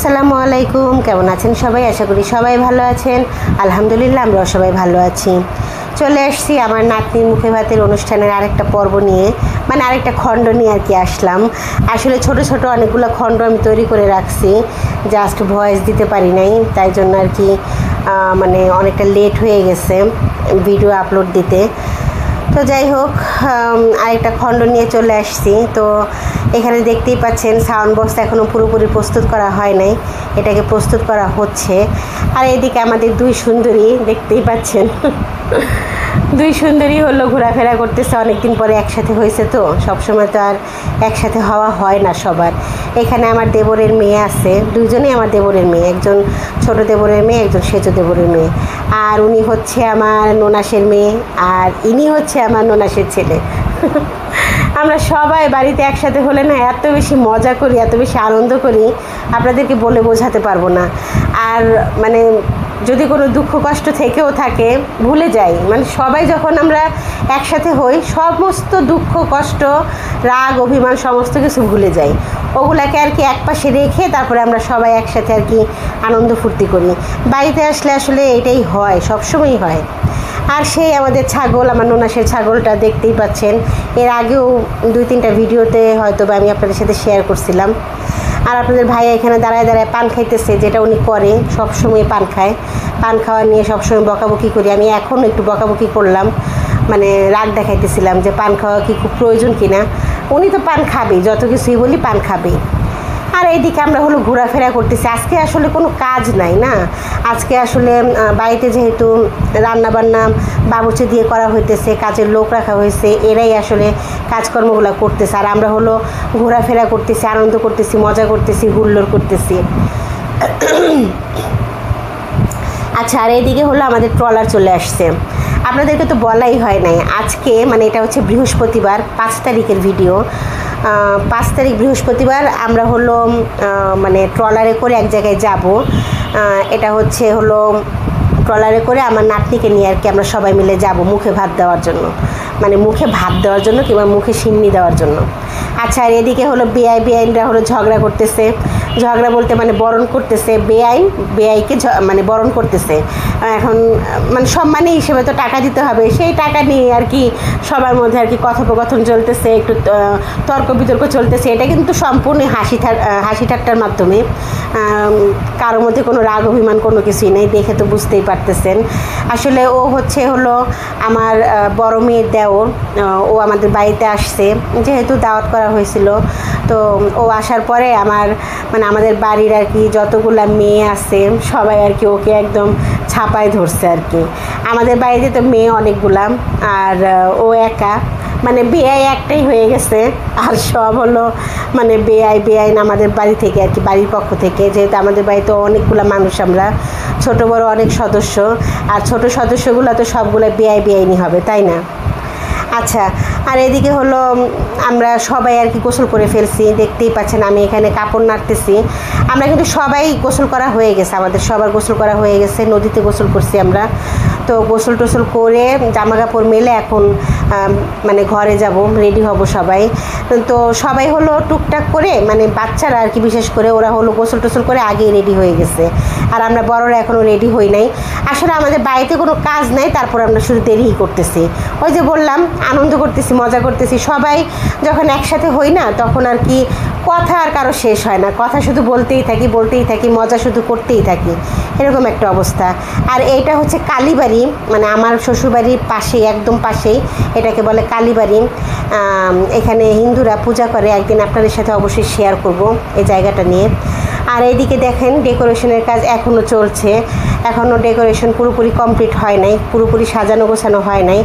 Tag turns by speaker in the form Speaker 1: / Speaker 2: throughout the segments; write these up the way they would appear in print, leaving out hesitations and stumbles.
Speaker 1: আসসালামু আলাইকুম, কেমন আছেন সবাই? আশা করি সবাই ভালো আছেন। আলহামদুলিল্লাহ, আমরাও সবাই ভালো আছি। চলে আসছি আমার নাতনির মুখে ভাতের অনুষ্ঠানের আরেকটা পর্ব নিয়ে, মানে আরেকটা খণ্ড নিয়ে আর কি আসলাম। আসলে ছোট ছোট অনেকগুলো খণ্ড আমি তৈরি করে রাখছি, জাস্ট ভয়েস দিতে পারি নাই, তাই জন্য আর কি মানে অনেকটা লেট হয়ে গেছে ভিডিও আপলোড দিতে। তো যাই হোক, আরেকটা খণ্ড নিয়ে চলে আসছি। তো এখানে দেখতেই পাচ্ছেন সাউন্ড বক্স এখনও পুরোপুরি প্রস্তুত করা হয় নাই, এটাকে প্রস্তুত করা হচ্ছে। আর এদিকে আমাদের দুই সুন্দরী দেখতেই পাচ্ছেন দুই সুন্দরী হলো ঘোরাফেরা করতেছে, অনেকদিন পরে একসাথে হয়েছে, তো সবসময় তো আর একসাথে হওয়া হয় না সবার। এখানে আমার দেবরের মেয়ে আছে, দুইজনেই আমার দেবরের মেয়ে, একজন ছোট দেবরের মেয়ে, একজন সেজ দেবরের মেয়ে। আর উনি হচ্ছে আমার ননাসের মেয়ে, আর ইনি হচ্ছে আমার ননাসের ছেলে আমরা সবাই বাড়িতে একসাথে হলে না এত বেশি মজা করি, এত বেশি আনন্দ করি, আপনাদেরকে বলে বোঝাতে পারবো না। আর মানে যদি কোনো দুঃখ কষ্ট থেকেও থাকে ভুলে যাই, মানে সবাই যখন আমরা একসাথে হই সমস্ত দুঃখ কষ্ট রাগ অভিমান সমস্ত কিছু ভুলে যাই, ওগুলাকে আর কি একপাশে রেখে তারপরে আমরা সবাই একসাথে আর কি আনন্দ ফুর্তি করি। বাড়িতে আসলে আসলে এটাই হয়, সবসময়ই হয়। আর সেই আমাদের ছাগল, আমার ননাসের ছাগলটা দেখতেই পাচ্ছেন, এর আগেও 2-3টা ভিডিওতে হয়তো বা আমি আপনাদের সাথে শেয়ার করছিলাম। আর আপনাদের ভাইয়া এখানে দাঁড়ায় দাঁড়ায় পান খাইতেছে, যেটা উনি করে সবসময় পান খায়। পান খাওয়া নিয়ে সবসময় বকাবকি করি, আমি এখনও একটু বকাবকি করলাম, মানে রাগ দেখাইতেছিলাম যে পান খাওয়া কি খুব প্রয়োজন কিনা। উনি তো পান খাবেই, যত কিছুই বলি পান খাবেই। আর এইদিকে আমরা হলো ঘোরাফেরা করতেছি, আজকে আসলে কোনো কাজ নাই না, আজকে আসলে বাড়িতে যেহেতু রান্নাবান্না বাবুর্চি দিয়ে করা হইতেছে, কাজের লোক রাখা হয়েছে, এরাই আসলে কাজকর্মগুলো করতেছে, আর আমরা হলো ঘোরাফেরা করতেছি, আনন্দ করতেছি, মজা করতেছি, হুল্লোড় করতেছি। আচ্ছা, আর এইদিকে হলো আমাদের ট্রলার চলে আসছে, আপনাদেরকে তো বলাই হয় নাই। আজকে মানে এটা হচ্ছে বৃহস্পতিবার, 5 তারিখের ভিডিও। 5 তারিখ বৃহস্পতিবার আমরা হলো মানে ট্রলারে করে এক জায়গায় যাব। এটা হলো ট্রলারে করে আমার নাতনিকে নিয়ে আর কি আমরা সবাই মিলে যাব মুখে ভাত দেওয়ার জন্য, মানে মুখে ভাত দেওয়ার জন্য কিংবা মুখে সিন্নি দেওয়ার জন্য। আচ্ছা, আর এদিকে হলো বেআইনরা হলো ঝগড়া করতেছে, ঝগড়া বলতে মানে বরণ করতেছে, বেআইকে মানে বরণ করতেছে। এখন মানে সম্মানী হিসেবে তো টাকা দিতে হবে, সেই টাকা নিয়ে আর কি সবার মধ্যে আর কি কথোপকথন চলতেছে, একটু তর্ক বিতর্ক চলতেছে। এটা কিন্তু সম্পূর্ণ হাসি ঠাট্টার মাধ্যমে, কারোর মধ্যে কোনো রাগ অভিমান কোনো কিছুই নেই, দেখে তো বুঝতেই পারতেছেন। আসলে ও হলো আমার বড় মেয়ের দেওর, ও আমাদের বাড়িতে আসছে, যেহেতু দাওয়াত করা হয়েছিল। তো ও আসার পরে মানে আমাদের বাড়ির আর কি যতগুলা মেয়ে আছে সবাই আর কি ওকে একদম ছাপায় ধরছে আর কি। আমাদের বাড়িতে তো মেয়ে অনেকগুলা, আর ও একা, মানে বেআই একটাই হয়ে গেছে, আর সব হলো মানে বেআইন আমাদের বাড়ি থেকে আর কি, বাড়ির পক্ষ থেকে। যেহেতু আমাদের বাড়িতে অনেকগুলো মানুষ, আমরা ছোট বড় অনেক সদস্য, আর ছোট সদস্যগুলো তো সবগুলো বেআইনি হবে, তাই না? আচ্ছা, আর এদিকে হলো আমরা সবাই আর কি গোসল করে ফেলছি, দেখতেই পাচ্ছেন আমি এখানে কাপড় নাড়তেছি। আমরা কিন্তু সবাই গোসল করা হয়ে গেছে, আমাদের সবার গোসল করা হয়ে গেছে, নদীতে গোসল করছি আমরা। তো গোসল টোসল করে জামা কাপড় মেলে এখন মানে ঘরে যাব, রেডি হব সবাই। তো সবাই হলো টুকটাক করে, মানে বাচ্চারা আর কি বিশেষ করে, ওরা হলো গোসল টোসল করে আগেই রেডি হয়ে গেছে, আর আমরা বড়রা এখনও রেডি হই নাই। আসলে আমাদের বাড়িতে কোনো কাজ নাই, তারপর আমরা শুধু দেরিই করতেছি। ওই যে বললাম, আনন্দ করতেছি, মজা করতেছি। সবাই যখন একসাথে হই না, তখন আর কি কথা আর কারো শেষ হয় না, কথা শুধু বলতেই থাকি, মজা শুধু করতেই থাকি, এরকম একটা অবস্থা। আর এইটা হচ্ছে কালীবাড়ি, মানে আমার শ্বশুরবাড়ির পাশেই, একদম পাশেই, এটাকে বলে কালীবাড়ি। এখানে হিন্দুরা পূজা করে, একদিন আপনাদের সাথে অবশ্যই শেয়ার করব এই জায়গাটা নিয়ে। আর এইদিকে দেখেন ডেকোরেশনের কাজ এখনও চলছে, এখনও ডেকোরেশন পুরোপুরি কমপ্লিট হয় নাই, পুরোপুরি সাজানো গোছানো হয় নাই।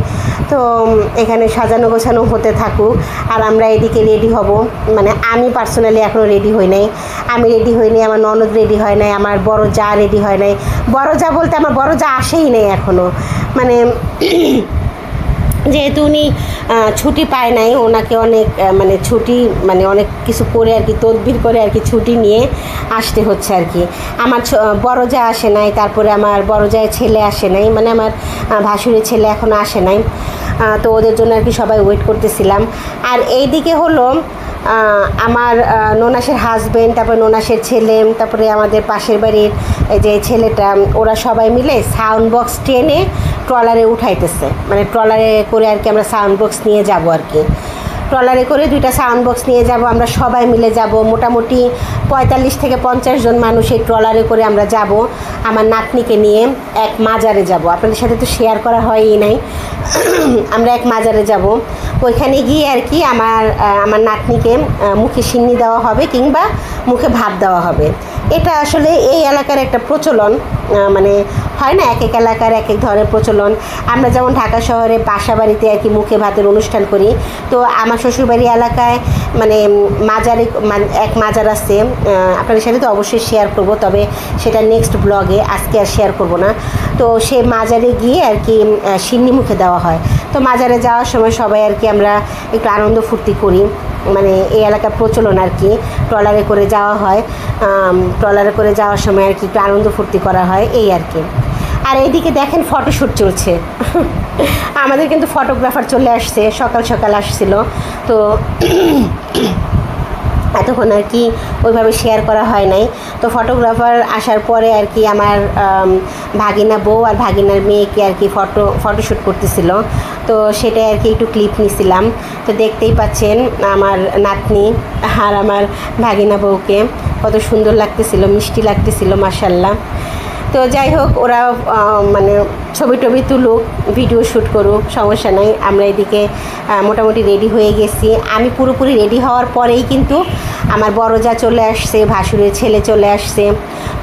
Speaker 1: তো এখানে সাজানো গোছানো হতে থাকুক, আর আমরা এদিকে রেডি হব। মানে আমি পার্সোনালি এখনও রেডি হই নাই, আমার ননদ রেডি হয় নাই, আমার বড় যা রেডি হয় নাই। বড় যা বলতে আমার বড় যা আসেই নেই এখনও, মানে যেহেতু উনি ছুটি পায় নাই, ওনাকে অনেক মানে ছুটি, মানে অনেক কিছু করে আর কি, তদবির করে আর কি ছুটি নিয়ে আসতে হচ্ছে আর কি। আমার বড় যা আসে নাই, তারপরে আমার বড় জায়ের ছেলে আসে নাই, মানে আমার ভাসুরের ছেলে এখনও আসে নাই। তো ওদের জন্য আর কি সবাই ওয়েট করতেছিলাম। আর এইদিকে হলো আমার ননাসের হাজবেন্ড, তারপরে ননাসের ছেলে, তারপরে আমাদের পাশের বাড়ির যে ছেলেটা, ওরা সবাই মিলে সাউন্ড বক্স টেনে ট্রলারে উঠাইতেছে। মানে ট্রলারে করে আর কি আমরা সাউন্ড বক্স নিয়ে যাব আর কি। ট্রলারে করে 2টা সাউন্ড বক্স নিয়ে যাব, আমরা সবাই মিলে যাব। মোটামুটি 45 থেকে 50 জন মানুষ এই ট্রলারে করে আমরা যাব। আমার নাতনিকে নিয়ে এক মাজারে যাব। আপনাদের সাথে তো শেয়ার করা হয়ই নাই। আমরা এক মাজারে যাব। ওইখানে গিয়ে আর কি আমার নাতনিকে মুখে সিন্নি দেওয়া হবে কিংবা মুখে ভাত দেওয়া হবে। এটা আসলে এই এলাকার একটা প্রচলন, মানে হয় না এক এক এলাকার এক এক ধরনের প্রচলন। আমরা যেমন ঢাকা শহরে বাসা বাড়িতে আর কি মুখে ভাতের অনুষ্ঠান করি, তো আমার শ্বশুরবাড়ি এলাকায় মানে মাজারে এক মাজার আছে। আপনাদের সাথে তো অবশ্যই শেয়ার করব, তবে সেটা নেক্সট ব্লগে, আজকে আর শেয়ার করব না। তো সে মাজারে গিয়ে আর কি সিন্নি মুখে দেওয়া হয়। তো মাজারে যাওয়ার সময় সবাই আর কি আমরা একটু আনন্দ ফুর্তি করি, মানে এই এলাকার প্রচলন আর কি। ট্রলারে করে যাওয়া হয়, ট্রলারে করে যাওয়ার সময় আর কি একটু আনন্দ ফুর্তি করা হয় এই আর কি। আর এইদিকে দেখেন ফটোশ্যুট চলছে। আমাদের কিন্তু ফটোগ্রাফার চলে আসছে, সকাল সকাল আসছিল। তো এতক্ষণ আর কি ওইভাবে শেয়ার করা হয় নাই। তো ফটোগ্রাফার আসার পরে আর কি আমার ভাগিনা বউ আর ভাগিনার মেয়েকে আর কি ফটোশ্যুট করতেছিল। তো সেটাই আর কি একটু ক্লিপ নিছিলাম। তো দেখতেই পাচ্ছেন আমার নাতনি আর আমার ভাগিনা বউকে কত সুন্দর লাগতেছিল, মিষ্টি লাগতেছিল মাশাআল্লাহ। তো যাই হোক, ওরা মানে ছবি টবি তুলুক, ভিডিও শ্যুট করুক, সমস্যা নাই। আমরা এদিকে মোটামুটি রেডি হয়ে গেছি। আমি পুরোপুরি রেডি হওয়ার পরেই কিন্তু আমার বড় যা চলে আসছে, ভাসুরের ছেলে চলে আসছে।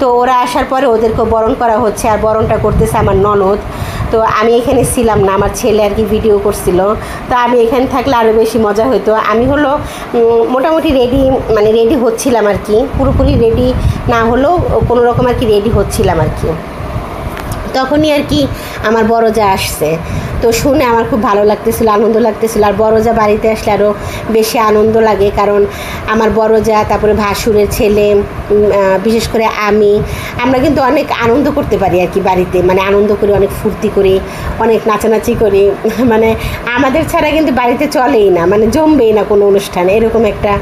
Speaker 1: তো ওরা আসার পরে ওদেরকে বরণ করা হচ্ছে, আর বরণটা করতেছে আমার ননদ। তো আমি এখানে ছিলাম না, আমার ছেলে আর কি ভিডিও করছিল। তো আমি এখানে থাকলে আরও বেশি মজা হতো। আমি হলো মোটামুটি রেডি হচ্ছিলাম আর কি, পুরোপুরি রেডি না হলেও কোনো রকম আর কি রেডি হচ্ছিলাম আর কি। তখনই আর কি আমার বড় যা আসছে। তো শুনে আমার খুব ভালো লাগতেছিল, আনন্দ লাগতেছিল। আর বড় যা বাড়িতে আসলে আরও বেশি আনন্দ লাগে, কারণ আমার বড় যা, তারপরে ভাসুরের ছেলে, বিশেষ করে আমরা কিন্তু অনেক আনন্দ করতে পারি আর কি বাড়িতে। মানে আনন্দ করি, অনেক ফুর্তি করি, অনেক নাচানাচি করি। মানে আমাদের ছাড়া কিন্তু বাড়িতে চলেই না, মানে জমবেই না কোনো অনুষ্ঠান, এরকম একটা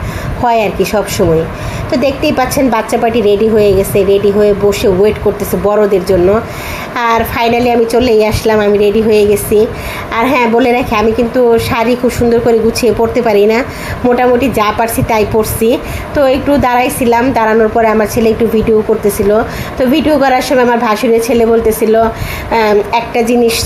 Speaker 1: হয় আর কি সব সময়। তো দেখতেই পাচ্ছেন বাচ্চা পার্টি রেডি হয়ে গেছে, রেডি হয়ে বসে ওয়েট করতেছে বড়দের জন্য। আর ফাইনালি আমি চলেই আসলাম, আমি রেডি হয়ে গেছি। আর হ্যাঁ, বলে রাখি আমি কিন্তু শাড়ি খুব সুন্দর করে গুছিয়ে পরতে পারি না, মোটামুটি যা পারছি তাই পরছি। তো একটু দাঁড়াইছিলাম, দাঁড়ানোর পরে আমার ছেলে একটু ভিডিও করতেছিল। তো ভিডিও করার সময় আমার ভাসুরের ছেলে বলতেছিল একটা জিনিস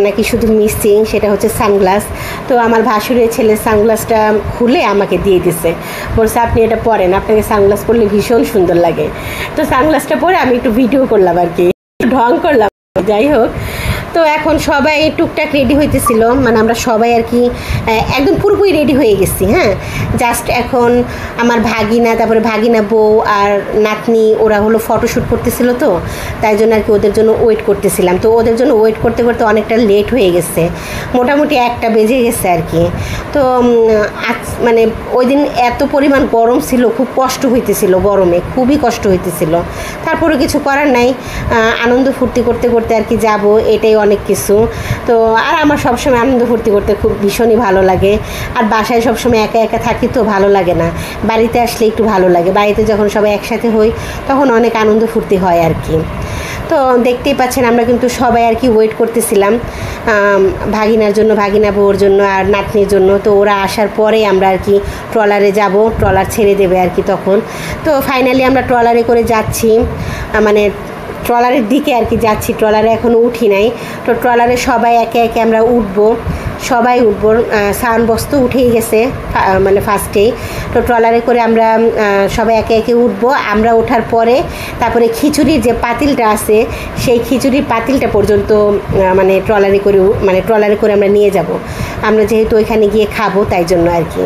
Speaker 1: নাকি শুধু মিসিং, সেটা হচ্ছে সানগ্লাস। তো আমার ভাসুরের ছেলে সানগ্লাসটা খুলে আমাকে দিয়ে দিছে, বলছে আপনি এটা পরেন, আপনাকে সানগ্লাস পরলে ভীষণ সুন্দর লাগে। তো সানগ্লাসটা পরে আমি একটু ভিডিও করলাম আর কি, ঢং করলাম। যাই হোক, তো এখন সবাই টুকটাক রেডি হইতেছিল, মানে আমরা সবাই আর কি একদম পুরোপুরি রেডি হয়ে গেছি। হ্যাঁ, জাস্ট এখন আমার ভাগিনা, তারপরে ভাগিনা বউ আর নাতনি, ওরা হলো ফটোশ্যুট করতেছিল। তো তাই জন্য আর কি ওদের জন্য ওয়েট করতেছিলাম। তো ওদের জন্য ওয়েট করতে করতে অনেকটা লেট হয়ে গেছে, মোটামুটি 1টা বেজে গেছে আর কি। তো মানে ওই দিন এত পরিমাণ গরম ছিল, খুব কষ্ট হইতেছিল, গরমে খুবই কষ্ট হইতেছিল। তারপরে কিছু করার নাই, আনন্দ ফুর্তি করতে করতে আর কি যাবো, এটাই অনেক কিছু। তো আর আমার সবসময় আনন্দ ফুর্তি করতে খুব ভীষণই ভালো লাগে। আর বাসায় সবসময় একা একা থাকি তো ভালো লাগে না, বাড়িতে আসলে একটু ভালো লাগে। বাড়িতে যখন সবাই একসাথে হই তখন অনেক আনন্দ ফুর্তি হয় আর কি। তো দেখতেই পাচ্ছেন আমরা কিন্তু সবাই আর কি ওয়েট করতেছিলাম ভাগিনার জন্য, ভাগিনা বউর জন্য আর নাতনির জন্য। তো ওরা আসার পরে আমরা আর কি ট্রলারে যাব, ট্রলার ছেড়ে দেবে আর কি তখন। তো ফাইনালি আমরা ট্রলারে করে যাচ্ছি, মানে ট্রলারের দিকে আর কি যাচ্ছি। ট্রলারে এখনও উঠি নাই। তো ট্রলারে সবাই একে একে আমরা উঠবো, সবাই উঠবো। সাউন্ড বক্স তো উঠেই গেছে মানে ফার্স্টেই। তো ট্রলারে করে আমরা সবাই একে একে উঠবো। আমরা ওঠার পরে তারপরে খিচুড়ির যে পাতিলটা আছে, সেই খিচুড়ির পাতিলটা পর্যন্ত মানে ট্রলারে করে আমরা নিয়ে যাব। আমরা যেহেতু ওইখানে গিয়ে খাবো, তাই জন্য আর কি।